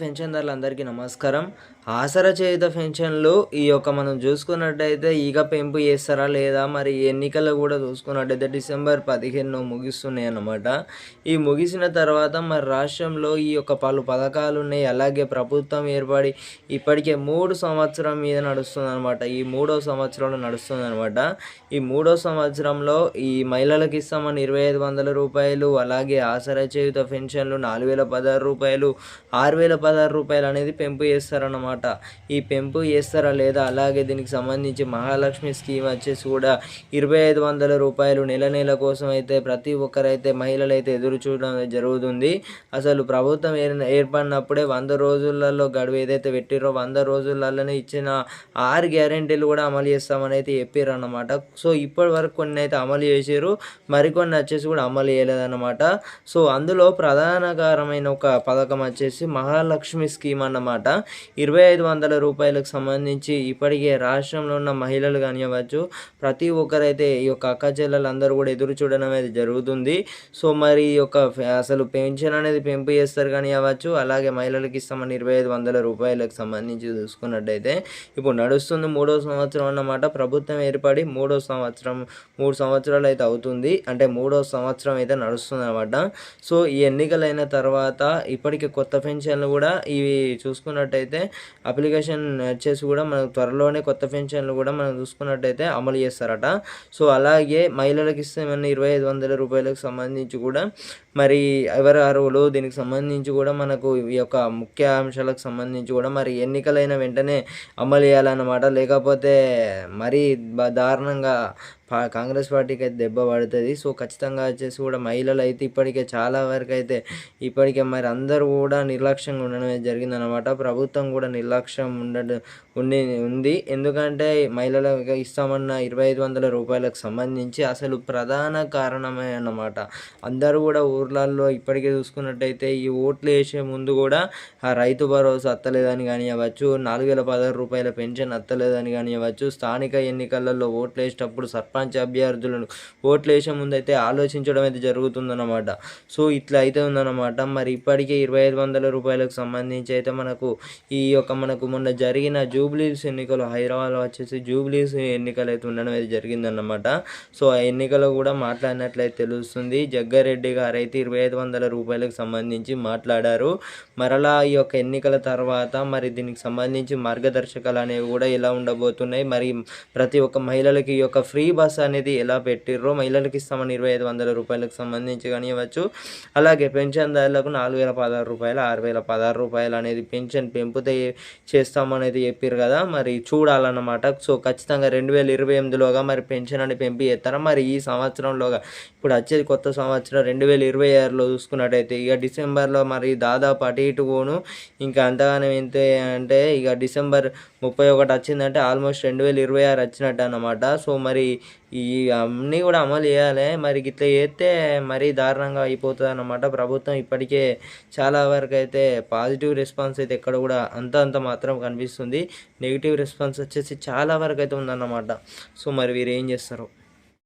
పెన్షన్దారులందరికీ నమస్కారం. ఆసరా చేయుత పెన్షన్లు మనం చూసుకున్నట్టయితే పెంపు చేస్తారా లేదా, మరి ఎన్నికలు కూడా చూసుకున్నట్టయితే డిసెంబర్ 15 ముగిస్తున్నాయి అన్నమాట. ఈ ముగిసిన తర్వాత మరి రాష్ట్రంలో పలు పథకాలు ఉన్నాయి. అలాగే ప్రభుత్వం ఏర్పడి ఇప్పటికే 3 సంవత్సరం మీద నడుస్తుందన్నమాట. ఈ 3వ సంవత్సరంలో నడుస్తుందన్నమాట. ఈ 3వ సంవత్సరంలో ఈ మహిళలకు ఇస్తామని 2500 రూపాయలు, అలాగే ఆసరా చేయుత పెన్షన్లు 4016 రూపాయలు, 6016 రూపాయలు అనేది పెంపు చేస్తారన్నమాట. ఈ పెంపు చేస్తారా లేదా, అలాగే దీనికి సంబంధించి మహాలక్ష్మి స్కీమ్ వచ్చేసి కూడా 2500 రూపాయలు నెల కోసం అయితే ప్రతి ఒక్కరైతే మహిళలైతే ఎదురు చూడడం జరుగుతుంది. అసలు ప్రభుత్వం ఏర్పడినప్పుడే 100 రోజులలో గడువు ఏదైతే పెట్టిరో 100 రోజులలోనే ఇచ్చిన 6 గ్యారెంటీలు కూడా అమలు చేస్తామని అయితే చెప్పారు అన్నమాట. సో ఇప్పటి వరకు కొన్ని అయితే అమలు చేసారు, మరికొన్ని వచ్చేసి కూడా అమలు చేయలేదన్నమాట. సో అందులో ప్రధానకరమైన ఒక పథకం వచ్చేసి మహాలక్ష్మి స్కీమ్ అన్నమాట. 2500 రూపాయలకు సంబంధించి ఇప్పటికే రాష్ట్రంలో ఉన్న మహిళలు కానివ్వచ్చు, ప్రతి ఒక్కరైతే అక్క చెల్లెలందరూ కూడా ఎదురు చూడడం అనేది జరుగుతుంది. సో మరి అసలు పెన్షన్ అనేది పెంపు చేస్తారు కానివ్వచ్చు, అలాగే మహిళలకు ఇస్తామని 2500 రూపాయలకు సంబంధించి చూసుకున్నట్టయితే ఇప్పుడు నడుస్తుంది 3వ సంవత్సరం అన్నమాట. ప్రభుత్వం ఏర్పడి 3వ సంవత్సరం 3 సంవత్సరాలు అయితే అవుతుంది, అంటే 3వ సంవత్సరం అయితే నడుస్తుంది అన్నమాట. సో ఈ ఎన్నికలైన తర్వాత ఇప్పటికే కొత్త పెన్షన్లు కూడా ఇవి చూసుకున్నట్టయితే అప్లికేషన్ వచ్చేసి కూడా మనకు త్వరలోనే కొత్త పెన్షన్లు కూడా మనం చూసుకున్నట్టయితే అమలు చేస్తారట. సో అలాగే మహిళలకు ఇస్తామని 2500 రూపాయలకు సంబంధించి కూడా మరి ఎవరు అర్హులు, దీనికి సంబంధించి కూడా మనకు ముఖ్య అంశాలకు సంబంధించి కూడా మరి ఎన్నికలైన వెంటనే అమలు చేయాలన్నమాట. లేకపోతే మరీ దారుణంగా కాంగ్రెస్ పార్టీకి అయితే దెబ్బ పడుతుంది. సో ఖచ్చితంగా వచ్చేసి కూడా మహిళలు అయితే ఇప్పటికే చాలా వరకు అయితే ఇప్పటికే మరి అందరూ కూడా నిర్లక్ష్యంగా ఉండడం జరిగిందనమాట. ప్రభుత్వం కూడా నిర్లక్ష్యం ఉంది. ఎందుకంటే మహిళలకు ఇస్తామన్న 2500 రూపాయలకు సంబంధించి అసలు ప్రధాన కారణమే అన్నమాట. అందరూ కూడా ఊర్లలో ఇప్పటికే చూసుకున్నట్టయితే ఈ ఓట్లు వేసే ముందు కూడా ఆ రైతు భరోసా అత్తలేదని కానివ్వచ్చు, 4016 రూపాయల పెన్షన్ అత్తలేదని కానివ్వచ్చు, స్థానిక ఎన్నికలలో ఓట్లు వేసేటప్పుడు సర్పంచ్ అభ్యర్థులను ఓట్లు వేసే ముందు అయితే ఆలోచించడం అయితే జరుగుతుందన్నమాట. సో ఇట్లా అయితే ఉందన్నమాట. మరి ఇప్పటికే 2500 రూపాయలకు సంబంధించి అయితే మనకు మనకు మొన్న జరిగిన జూబ్లీస్ ఎన్నికలు హైదరాబాద్లో వచ్చేసి జూబ్లీస్ ఎన్నికలు అయితే ఉండడం అయితే జరిగిందన్నమాట. సో ఆ ఎన్నికలో కూడా మాట్లాడినట్లయితే తెలుస్తుంది. జగ్గారెడ్డి గారు అయితే 2500 రూపాయలకు సంబంధించి మాట్లాడారు. మరలా ఎన్నికల తర్వాత మరి దీనికి సంబంధించి మార్గదర్శకాలు అనేవి కూడా ఎలా ఉండబోతున్నాయి, మరి ప్రతి ఒక్క మహిళలకి ఫ్రీ బస్ అనేది ఎలా పెట్టిర్రో, మహిళలకు ఇస్తామని 2500 రూపాయలకు సంబంధించి కానివ్వచ్చు, అలాగే పెన్షన్దారులకు 4016 రూపాయలు, 6016 రూపాయలు అనేది పెన్షన్ పెంపుతే చేస్తామనేది చెప్పారు కదా, మరి చూడాలన్నమాట. సో ఖచ్చితంగా 2028లోగా మరి పెన్షన్ అని పెంపు చేస్తారా, మరి ఈ సంవత్సరంలోగా ఇప్పుడు వచ్చేది కొత్త సంవత్సరం 2026లో చూసుకున్నట్టయితే డిసెంబర్లో మరి దాదాపు అటు ఇటు పోను ఇంకా అంతగానే ఎంత అంటే డిసెంబర్ 31 వచ్చిందంటే ఆల్మోస్ట్ 2026 వచ్చినట్టు అన్నమాట. సో మరి ఈ అన్నీ కూడా అమలు చేయాలి. మరి ఇట్లా చేస్తే మరీ దారుణంగా అయిపోతుంది అన్నమాట. ప్రభుత్వం ఇప్పటికే చాలా వరకు అయితే పాజిటివ్ రెస్పాన్స్ అయితే ఎక్కడ కూడా అంత మాత్రం కనిపిస్తుంది. నెగిటివ్ రెస్పాన్స్ వచ్చేసి చాలా వరకు అయితే ఉందన్నమాట. సో మరి వీరు ఏం చేస్తారు?